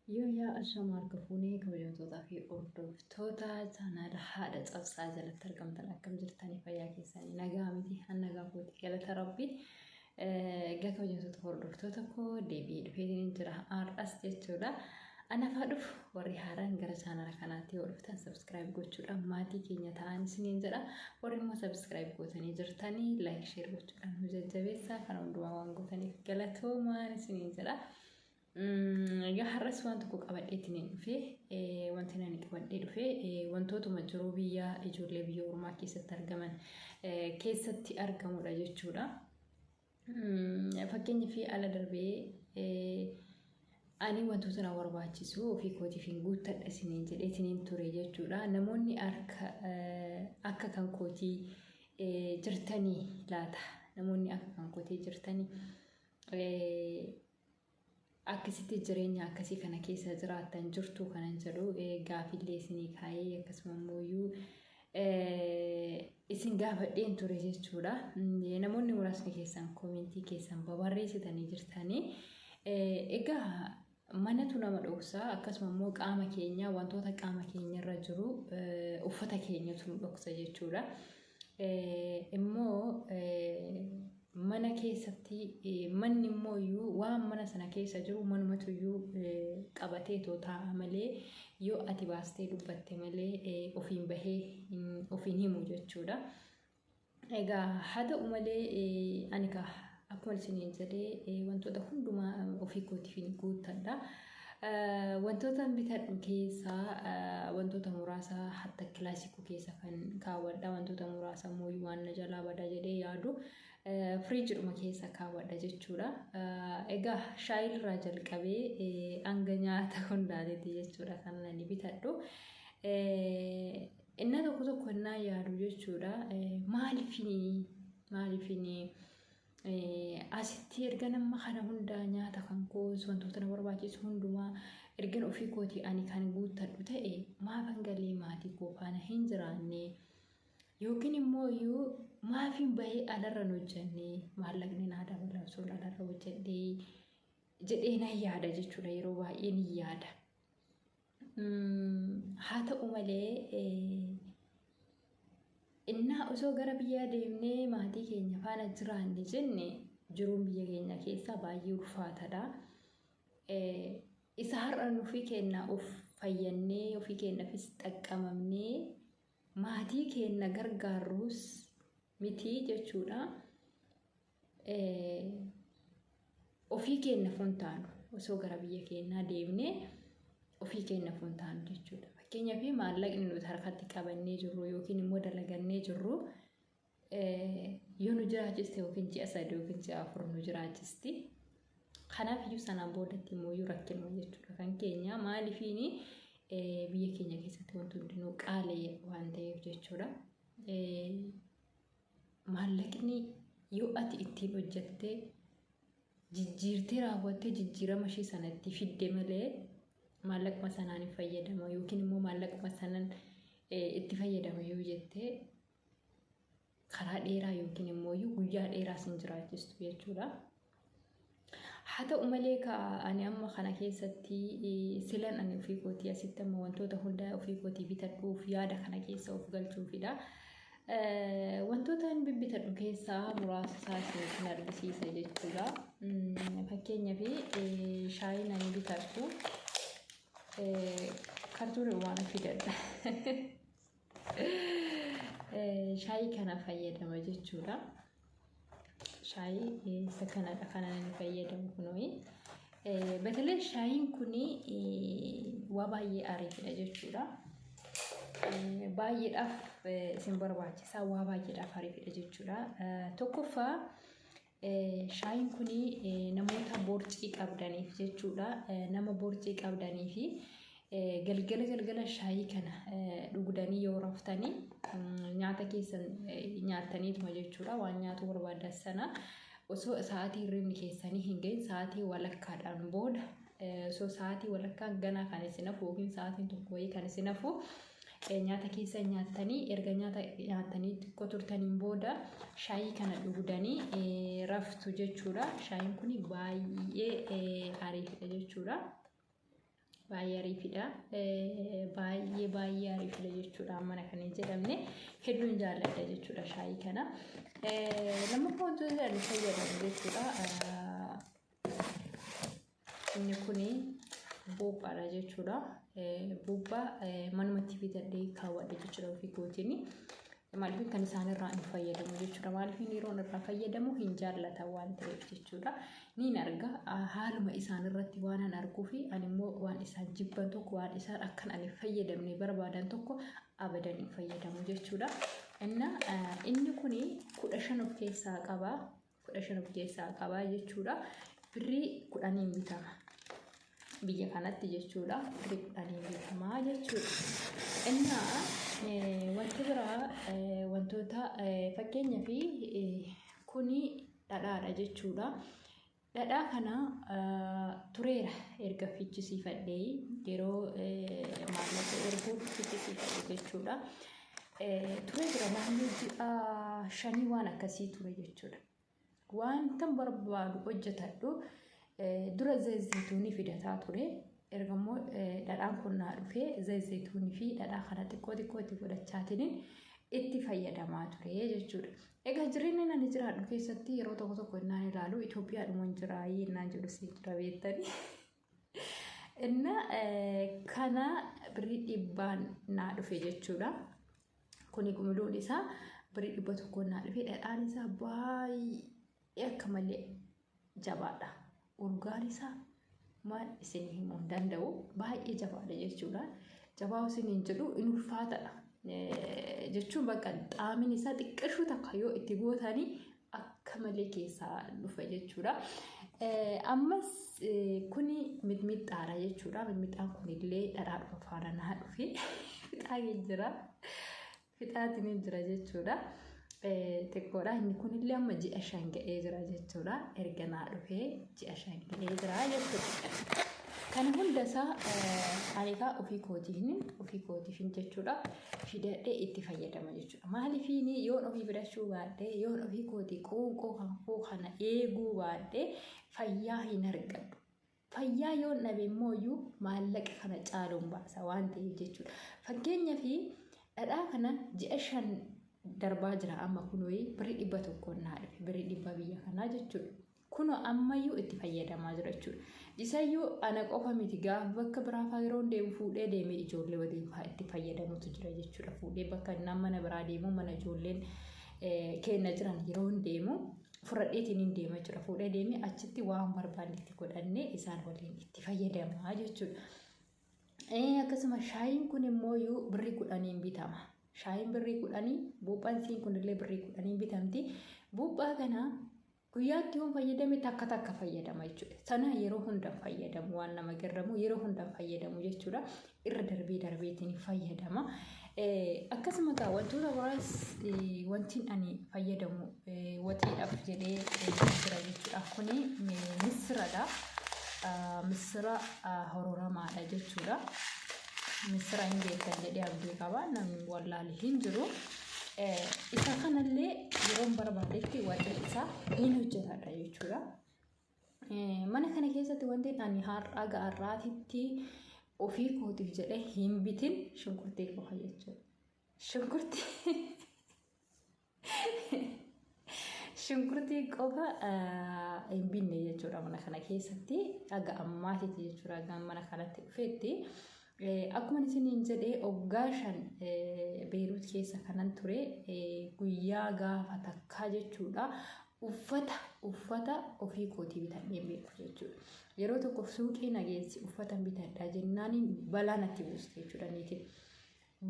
Yaa ashamaa fuunee kabajamtootaa fi hordoftoota chaanaala haadha cabsaa jalatti argamtan akkam jirtanii fayyaa keessanii nagaa miti hannagaa kooti galata rabbii kabajamtoota hordoftoota koo deebi'ee dhufee jira har'as jechuudha. Anafaa dhufu warri haaraan gara chaanaala kanaatti hordoftan subscribe gochuudhaan maatii keenya ta'an isiniin jedha. Warri immoo subscribe gootanii jirtanii like share gochuudhaan nu jajjabeessaa kana hundumaa waan gootaniif galatoomaan isiniin jedha. Har'as waan tokko qabadheetiin dhufee wanti nani qabadhee dhufee wantootuma jiruu biyya ijoollee biyya ormaa keessatti argaman keessatti argamudha jechuudha. Fakkeenyaaf ala darbee ani wantoota na barbaachisu ofii kootiif hin guuttadha isiniin jedheetiin ture jechuudha. Namoonni akka kan kootii jirtanii laata namoonni akka kan kootii jirtanii akkasitti jireenya akkasii kana keessa jiraatan jirtu kanan jedhu gaafillee isinii kaayee akkasuma immoo isin gaafadheen ture jechuudha. Namoonni muraasni keessan koomentii keessan babarreessitanii jirtanii egaa manatu nama dhoksaa akkasuma immoo qaama keenya wantoota qaama keenyarra jiru uffata keenyatu nu dhoksa jechuudha. Immoo mana keessatti manni immoo waan mana sana keessa jiru manumatu qabatee taa'a malee yoo ati baastee dubbatte malee ofiin bahee ofiin himu jechuudha. Egaa haa ta'u malee ani akkuma isiniin jedhee wantoota hundumaa ofii kootiif hin guuttadha. Wantoota bitadhu keessaa wantoota muraasa hatta kilaasikuu keessa kan kaawwadha. Wantoota muraasa immoo waan na jalaa bada jedhee yaadu firiijidhuma keessa kaawwadha jechuudha. Egaa shaayirraa jalqabee hanga nyaata hundaatitti jechuudha kan ani bitadhu. Inni tokko tokko innaa yaadu jechuudha. Maaliifini asitti erga nama kana hundaa nyaata kan koos wantoota na barbaachisu hundumaa ergan ofii kootii ani kan guuttadhu ta'e maafan galee maatii koo faana hin jiraanne yookiin immoo maafin bahee alarra hojjenne maallaqni naa dabala osoo alarra hojjedhee jedhee na yaada jechuudha. Yeroo baay'ee ni yaada. Haa ta'u malee innaa osoo gara biyyaa deemnee maatii keenya faana jiraanne jenne jiruun biyya keenya keessaa baay'ee ulfaatadha. Isa har'a ofii keenya of fayyannee ofii keenyaafis xaqqamamnee maatii keenya gargaarruus miti jechuudha. Ofii keenya fontaanu osoo gara biyya keenyaa deemnee ofii keenya fontaanu jechuudha. Fakkeenyaaf maallaqni nuti harkatti qabannee jirru yookiin immoo dalagannee jirru yoo nu jiraachiste yookiin ji'a 3 yookiin ji'a 4 nu jiraachisti. Kanaaf iyyuu sanaan boodatti immoo rakkinuma jechuudha kan keenya maaliifiini biyya keenya keessatti wanti hundinuu qaala'ee waan ta'eef jechuudha. Maallaqni yoo ati ittiin hojjettee jijjiirtee raawwattee jijjiirama ishee sanatti fidde malee maallaquma sanaan hin fayyadama yookiin immoo maallaquma sanaan itti fayyadama yoo jettee karaa dheeraa yookiin immoo guyyaa dheeraa sin jiraachistu jechuudha. Haa ta'u malee ani amma kana keessatti silan ani ofii kootii asitti amma wantoota hundaa ofii kootii bitadhuuf yaada kana keessa of galchuufidha. Wantoota ani bibbitadhu keessaa muraasa isaa isin argisiisa jechuudha. Fakkeenyaaf shaayiin ani bitadhu kartuun waan fidadha. Shaayii kana fayyadama jechuudha. Shaayii isa kanadha kan ani fayyadamu kunii. Batalee shaayiin kuni waa baay'ee ariifadha jechuudha. Baay'eedhaaf isin barbaachisaa waa baay'eedhaaf ariifadha jechuudha. Tokkoffaa shaayiin kuni namoota borcii qabdaniif jechuudha. Nama borcii qabdaniifi galgala shaayii kana dhugdanii yoo raftanii nyaata keessan nyaattaniituma jechuudha. Waan nyaatu barbaadan sana osoo sa'aatii hirribni keessanii hin gahin sa'aatii walakkaadhaan booda osoo sa'aatii walakkaan ganaa kan isin hafu yookiin sa'aatiin tokko wayii kan isin hafu nyaata keessan nyaattanii erga nyaata nyaattanii xiqqoo turtaniin booda shaayii kana dhugdanii raftu jechuudha. Shaayiin kun baay'ee ariifadha jechuudha. baay'ee ariifidha. Baay'ee ariifidha jechuudha. Mana kan hin jedhamne hedduun jaalladha jechuudha shaayii kana. Lammaffaa wantoota ani fayyadamu jechuudha. Inni kuni buuphaadha jechuudha. Buuphaa manumatti bitadhee kaawwadha jechuudha ofii kootiini. Maaliif kan isaan irraa hin fayyadamu jechuudha. Maaliif yeroon irraa fayyadamu hin jaallata waan ta'eef jechuudha. Niin arga haaluma isaan irratti waan an arguu fi ani immoo waan isaan jibban tokko waan isaan akkan ani fayyadamne barbaadan tokko abadan hin fayyadamu jechuudha. Inni kuni 15 of keessaa qaba. 15 of keessaa qaba jechuudha. Birrii 10 bitama. Biyya kanatti jechuudha. Birrii 10 bitama jechuudha. Wanti biraa wantoota fakkeenyaa fi kuni dhadhaadha jechuudha. Dhadhaa kana tureera erga fichisiifadhee yeroo maallaqa erguu fichisiifadhe jechuudha. Turee jira naannoo ji'a 5 waan akkasii ture jechuudha. Wanta barbaadu hojjetadhu dura zayituunii fidataa ture. Erga immoo dhadhaan kun naa dhufee zayituunii fi dhadhaa kana xiqqoo itti godhachaatiin itti fayyadamaa ture jechuudha. Egaa jireenya ani jiraadhu keessatti yeroo tokko innaan ilaalu Itoophiyaadhuma hin jiraayi innaan jedhu si jira beektanii. Kana birrii 100 naa dhufe jechuudha. Kuni gumuloon isaa birrii 100 naa dhufe. Dhadhaan isaa baay'ee akka malee jabaadha. Urgaan isaa maal isin himuu hin danda'u baay'ee jabaadha jechuudha. Jabaa isin hin jedhu in ulfaatadha. Jechuun bakka xaamin isaa xiqqashuu takka yoo itti gootanii akka malee keessaa dhufa jechuudha. Ammas kuni mixmixaadha jechuudha. Mixmixaan kunillee dhadhaadhuma faana naa dhufe. Fixaatiin jira jechuudha. Xiqqoodha. Inni kunillee amma ji'a 5 ga'ee jira jechuudha. Erga naa dhufe ji'a 5 ga'ee jira jechuudha. Kana hundasaa ani ofii kootiifin jechuudha. Fidadhee itti fayyadama jechuudha. Maaliifin yoon ofii fidachuu baadhee yoon ofii kootii qoonqoo kan koo kana eeguu baadhee fayyaa hin argadhu. Fayyaa yoon dhabe immoo maallaqa kana caaluun baasa waan ta'eef jechuudha. Fakkeenyaaf dhadhaa kana ji'a 5 darbaa jira amma kunoo birrii 100 naa dhufe birrii 100 biyya kanaa jechuudha. Kuno ammayyuu itti fayyadamaa jira jechuudha. Isayyuu ana qofa miti gaafa bakka biraa fa'aa yeroo deemu fuudhee deemee ijoollee waliin fa'aa itti fayyadamutu jira jechuudha. Fuudhee bakka inni mana biraa deemu mana ijoolleen kenna jiran yeroo deemu fudhadheetiin hin deema jechuudha. Fuudhee deemee achitti waan barbaanne itti godhannee isaan waliin itti fayyadamaa jechuudha. Akkasuma shaayiin kun immoo birrii 10 bitama. Shaayiin birrii 10 buuphaan siin kunillee birrii 10 bitamti. Buuphaa kana guyyaatti yoon fayyadame takka fayyadama jechuudha. Sana yeroo hunda fayyadamu waan nama garramu yeroo hunda fayyadamu jechuudha. Irra darbeetiin fayyadama. Akkasuma wantoota biraas wanti ani fayyadamu watiidhaaf jedhee jira jechuudha. Kuni misiradha. Misira hororamaadha jechuudha. Misira hin beekan jedhee abdii qaba. Namni wallaalee hin jiru. Isa kanallee yeroo barbaadetti waajjira isaa hin hojjetadha jechuudha. Mana kana keessatti wanti ani har'a har'aatitti ofii kootiif jedhee hin bitin shunkurtii qofa jechuudha. Shunkurtii qofa hin binne jechuudha mana kana keessatti aga ammaatitti jechuudha. Aga mana kanatti dhufeetti. Akkuma isiniin jedhee waggaa 5 Beirut keessa kanan ture guyyaa gaafa takkaa jechuudha. Uffata ofii kootii bitadhee beeku jechuudha. Yeroo tokko suuqii nageessi uffata bitadhaa jennaan balaa natti buuste jechuudha niitiin.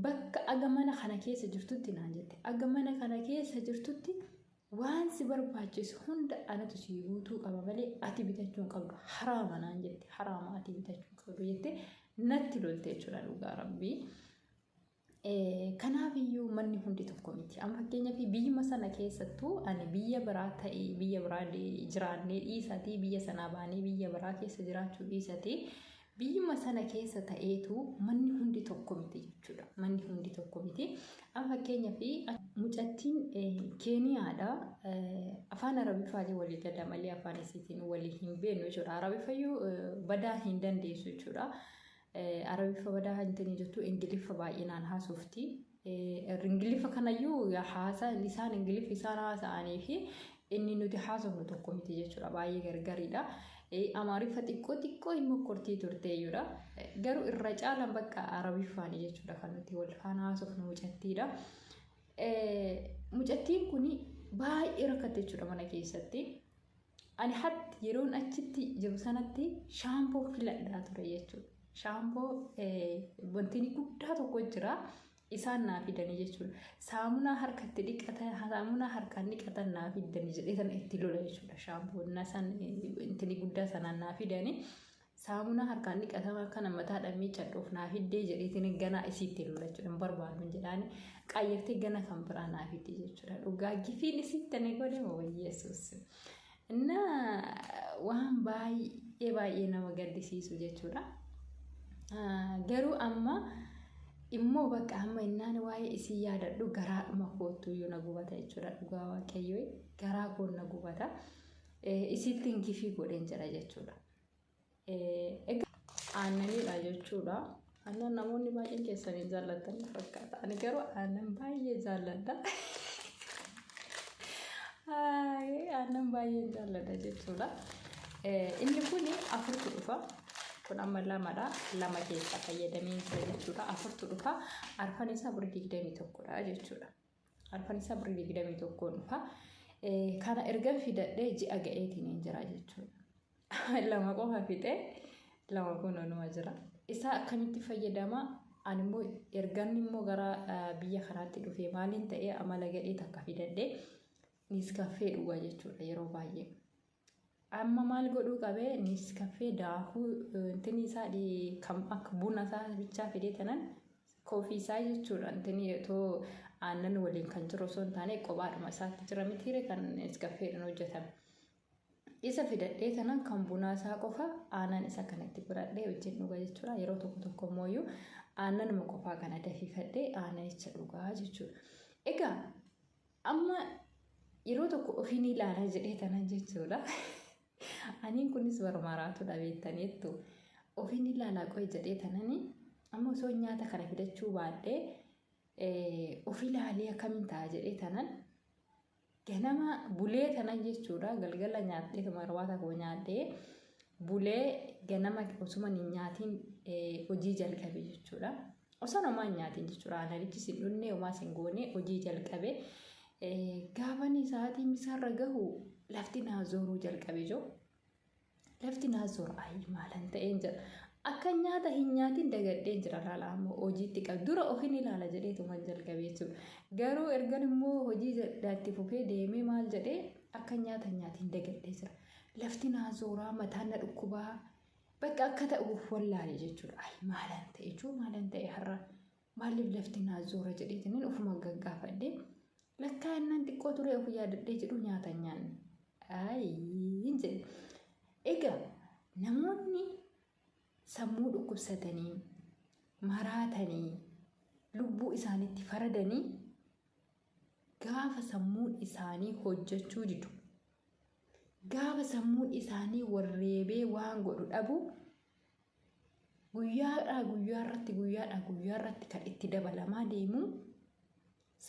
Bakka aga mana kana keessa jirtutti naan jette. Aga mana kana keessa jirtutti waan si barbaachisu hunda anatu si guutuu qaba malee ati bitachuu hin qabdu. Haraama naan jette. Haraama ati bitachuu hin qabdu jette. Natti lolte jechuudha dhugaa rabbii. Kanaafiyyuu manni hundi tokko miti. Amma fakkeenyaaf biyyuma sana keessattuu ani biyya biraa ta'ee biyya biraa jiraannee dhiisatii biyya sanaa baanee biyya biraa keessa jiraachuu dhiisatii biyyuma sana keessa ta'eetu manni hundi tokko miti jechuudha. Manni hundi tokko miti. Amma fakkeenyaaf mucattiin Keeniyaadha. Afaan Arabiffaatiin walii gala malee afaan isiitiin walii hin beeknu jechuudha. Arabiffayyuu badaa hin dandeessu jechuudha. Arabifa badaa hintanii jettu Ingiliffa baay'inaan haasofti. Ingiliffa kanayyuu haasa isaan Ingiliffi isaan haasa'anii fi inni nuti haasofnu tokko miti jechuudha. Baay'ee gargariidha. Amaariffa xiqqoo immoo kortii turteeyyuudha. Garuu irra caalaan bakka Arabiffaani jechuudha kan nuti wal faana haasofnu mucattiidha. Mucattiin kun baay'ee rakkatte jechuudha mana keessatti. Ani hatti yeroon achitti jiru sanatti shaampoo filadhaa ture jechuudha. Shaampoo wanti guddaa tokko jira. Isaan naa fidanii jechuudha. Saamunaa harkatti dhiqatan, saamunaa harkaan dhiqatan naa fidanii jedhee sana itti lola jechuudha. Shaampoon san intini guddaa sanaan naa fidanii saamunaa harkaan dhiqatan kana mataadhaan miicadhuuf naa fiddee jedhee ganaa isiitti lola jechuudha. Hin barbaadu jedhaani qayyartee gana kan biraa naa fidde jechuudha. Dhugaa gifiin isiitti ani godhe moo Yesuus. Waan baay'ee nama gaddisiisu jechuudha. Garuu amma immoo bakka amma innaan waa'ee isii yaadadhu garaadhuma kootuyyuu na gubata jechuudha. Dhugaa waaqayyoo garaa koo na gubata. Isiittiin gifii godheen jira jechuudha. Aannaniidha jechuudha. Aannan namoonni baay'een keessanii jaallatan fakkaata. Ani garuu aannan baay'ee jaalladha. Aannan baay'ee jaalladha jechuudha. Inni kun afurtu dhufa. Kun amma lamadha. Lama keessa fayyadamee jira jechuudha. Afurtu dhufa. Arfan isaa birrii 21dha jechuudha. Arfan isaa birrii 21 dhufa. Kana erga fidadhee ji'a ga'eetiin jira jechuudha. Lama qofa fixee lama kunuunuma jira. Isa akkamitti fayyadama? Ani immoo ergan immoo gara biyya kanaatti dhufee maaliin ta'ee amala gadhee takka fidadhee niiskaaffee dhugaa jechuudha yeroo baay'ee. Amma maal godhuu qabee niiskaaffee daakuu intini isaa kan akka buna isaa bichaa fidee tanan koofii isaa jechuudha. Intini too aannan waliin kan jiru osoo hin taane kophaadhuma isaatti jira mitiire kan niiskaaffeedhaan hojjetame. Isa fidadhee tanan kan bunaa isaa qofa aannan isa kanatti biradhee wajjin dhugaa jechuudha. Yeroo tokko immoo aannanuma qofaa kana dafifadhee aannanicha dhugaa jechuudha. Egaa amma yeroo tokko ofiin ilaalaa jedhee tanan jechuudha. Aniin kunis barmaaraatu dhabeettaniittu ofiin ilaalaa qo'e jedhee tananii amma osoo nyaata kana fidachuu baadhee ofii ilaalee akkamiin ta'a jedhee tanan ganama bulee tanan jechuudha. Galgala nyaadhee marwaata koo nyaadhee bulee ganama osuma hin nyaatiin hojii jalqabe jechuudha. Osoo namaa hin nyaatiin jechuudha. Aananichi sin dhunnee homaa sin goonee hojii jalqabe. Gaafan isaatii misaarra gahu lafti naazoruu jalqabe jiru. Lafti naazoruu maalan ta'een jira. Akka nyaata hin nyaatiin dagadheen jira laala ammoo hojiitti qabu. Dura ofiin ilaala jedhee tuman jalqabee jechuudha. Garuu ergan immoo hojii jalqaatti fufee deemee maal jedhee akka nyaata hin nyaatiin dagadhee jira. Lafti naazoraa mataan na dhukkubaa bakka akka ta'uuf wallaale jechuudha. Maalan ta'e jechuun maalan ta'e har'a maaliif lafti naazora jedheetiniin ofuma gaggaafadhee lakkaa innaan xiqqoo ture of yaadadhee jedhu nyaata hin nyaanne. Hin jedhe. Egaa namoonni sammuu dhukkubsatanii maraatanii lubbuu isaaniitti faradanii gaafa sammuun isaanii hojjechuu didu gaafa sammuun isaanii warreebee waan godhu dhabu guyyaa irratti kan itti dabalamaa deemu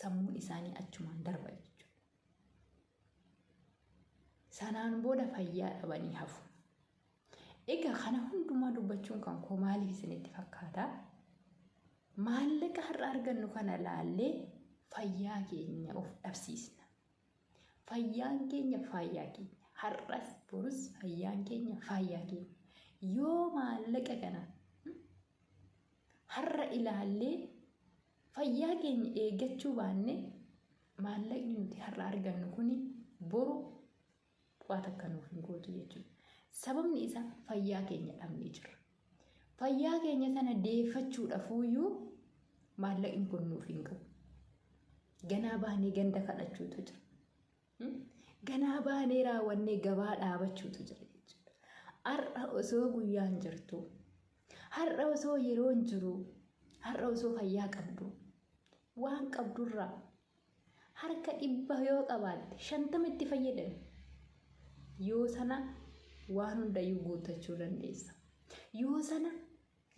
sammuun isaanii achumaan darba jechuudha. Sanaan booda fayyaa dhabanii hafu. Egaa kana hundumaa dubbachuun kan koo maaliif isinitti fakkaata? Maallaqa har'a argannu kana laallee fayyaa keenya of dhabsiisna. Fayyaan keenya fayyaa keenya. Har'as borus fayyaan keenya fayyaa keenya. Yoo maallaqa kana har'a ilaallee fayyaa keenya eeggachuu baanne maallaqni nuti har'a argannu kuni boru waan akka nuuf hin gootu jechuudha. Sababni isaa fayyaa keenya dhabnee jira. Fayyaa keenya sana deeffachuudhaafuyyuu maallaqni kun nuuf hin gahu. Ganaa baanee ganda kadhachuutu jira. Ganaa baanee raawwannee gabaa dhaabachuutu jira jechuudha. Har'a osoo guyyaan jirtu, har'a osoo yeroon jiru, har'a osoo fayyaa qabdu, waan qabdurraa harka 100 yoo qabaatte 50 itti fayyadame. Yoo sana waan hundayyuu guuttachuu dandeessa. Yoo sana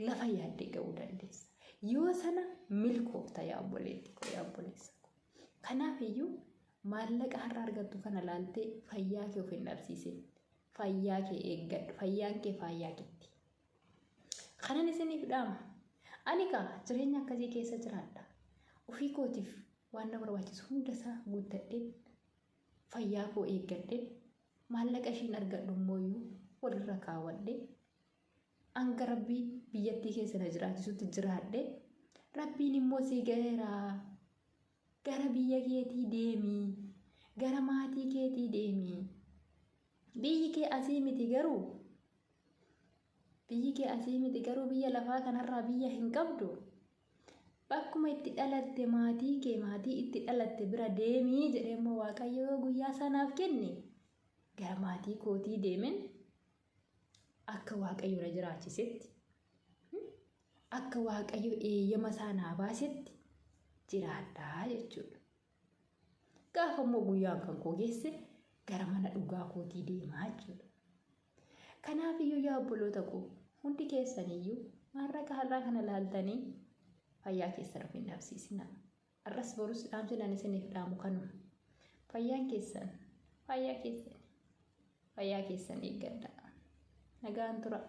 lafa yaaddee ga'uu dandeessa. Yoo sana milkoofta yaa obboleetti koo yaa obboleessa. Kanaaf iyyuu maallaqa har'a argattu kana laaltee fayyaa kee of hin dhabsiisin. Fayyaa kee eeggadhu. Fayyaan kee fayyaa keetti. Kanan isiniif dhaama. Ani jireenya akkasii keessa jiraadha. Ofii kootiif waan na barbaachisu hunda isaa guuttadhee fayyaa koo eeggadhee maallaqa ishiin argadhu immoo walirra kaawwadhee hanga Rabbii biyyattii keessa na jiraachisutti jiraadhee Rabbiin immoo si gaheera. Gara biyya keetii deemii. Gara maatii keetii deemii. Biyyi kee asii miti garuu. Biyyi kee asii miti garuu biyya lafaa kanarraa biyya hin qabdu. Bakkuma itti dhalatte maatii itti dhalatte bira deemii jedhee immoo Waaqayyo guyyaa sanaaf kenne. Gara maatii kootii deemen akka Waaqayyo na jiraachisetti. Akka Waaqayyo eeyyama isaa naa baasetti jiraadhaa jechuudha. Gaafa immoo guyyaan kan koo geesse gara mana dhugaa kootii deemaa jechuudha. Kanaaf iyyuu yaa obboloota koo hundi keessaniyyuu maallaqa har'aa kana laaltanii fayyaa keessan of hin dhabsiisina. Har'as borus dhaamsinaan isiniif dhaamu kanuma. Fayyaa keessan eeggadhaa. Nagaan tura.